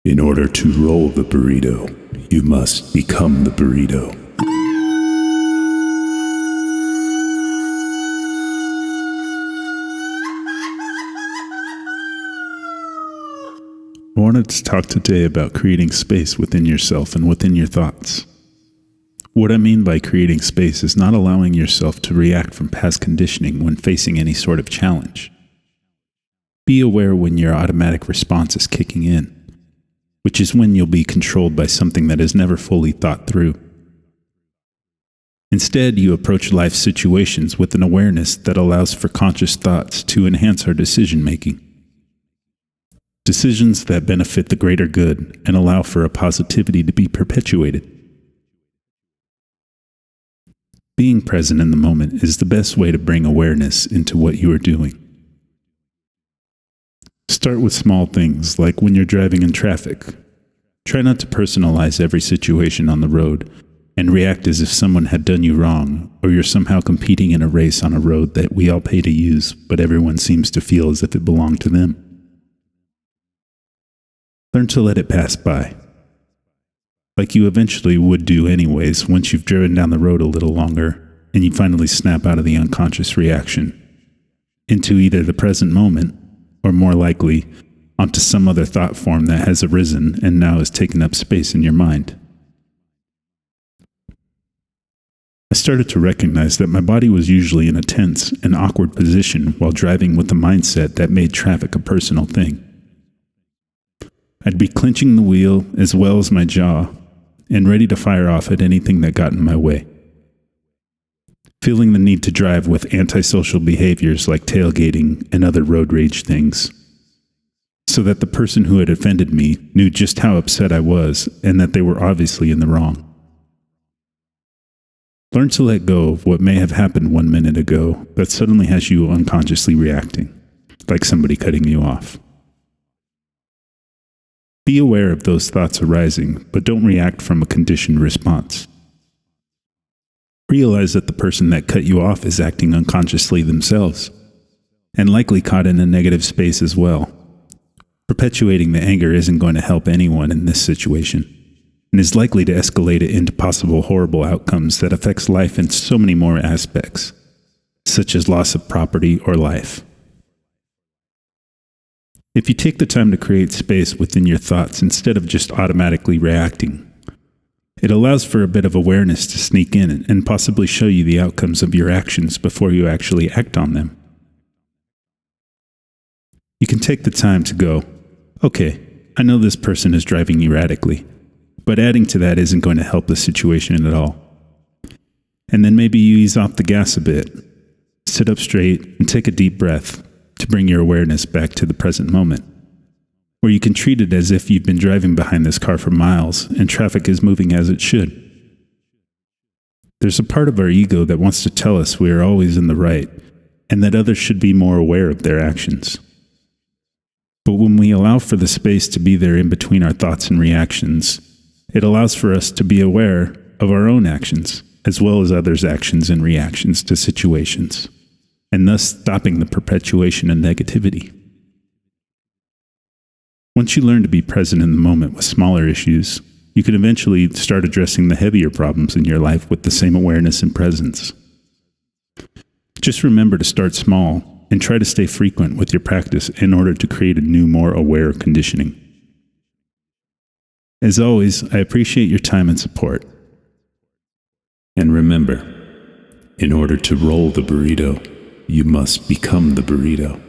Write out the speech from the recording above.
In order to roll the burrito, you must become the burrito. I wanted to talk today about creating space within yourself and within your thoughts. What I mean by creating space is not allowing yourself to react from past conditioning when facing any sort of challenge. Be aware when your automatic response is kicking in, which is when you'll be controlled by something that is never fully thought through. Instead, you approach life situations with an awareness that allows for conscious thoughts to enhance our decision-making. Decisions that benefit the greater good and allow for a positivity to be perpetuated. Being present in the moment is the best way to bring awareness into what you are doing. Start with small things, like when you're driving in traffic. Try not to personalize every situation on the road and react as if someone had done you wrong, or you're somehow competing in a race on a road that we all pay to use, but everyone seems to feel as if it belonged to them. Learn to let it pass by, like you eventually would do anyways once you've driven down the road a little longer and you finally snap out of the unconscious reaction into either the present moment, or more likely, onto some other thought form that has arisen and now has taken up space in your mind. I started to recognize that my body was usually in a tense and awkward position while driving with a mindset that made traffic a personal thing. I'd be clenching the wheel as well as my jaw and ready to fire off at anything that got in my way. Feeling the need to drive with antisocial behaviors like tailgating and other road rage things, so that the person who had offended me knew just how upset I was and that they were obviously in the wrong. Learn to let go of what may have happened 1 minute ago that suddenly has you unconsciously reacting, like somebody cutting you off. Be aware of those thoughts arising, but don't react from a conditioned response. Realize that the person that cut you off is acting unconsciously themselves, and likely caught in a negative space as well. Perpetuating the anger isn't going to help anyone in this situation, and is likely to escalate it into possible horrible outcomes that affects life in so many more aspects, such as loss of property or life. If you take the time to create space within your thoughts instead of just automatically reacting, it allows for a bit of awareness to sneak in and possibly show you the outcomes of your actions before you actually act on them. You can take the time to go, okay, I know this person is driving erratically, but adding to that isn't going to help the situation at all. And then maybe you ease off the gas a bit, sit up straight, and take a deep breath to bring your awareness back to the present moment, where you can treat it as if you've been driving behind this car for miles and traffic is moving as it should. There's a part of our ego that wants to tell us we are always in the right and that others should be more aware of their actions. But when we allow for the space to be there in between our thoughts and reactions, it allows for us to be aware of our own actions, as well as others' actions and reactions to situations, and thus stopping the perpetuation of negativity. Once you learn to be present in the moment with smaller issues, you can eventually start addressing the heavier problems in your life with the same awareness and presence. Just remember to start small and try to stay frequent with your practice in order to create a new, more aware conditioning. As always, I appreciate your time and support. And remember, in order to roll the burrito, you must become the burrito.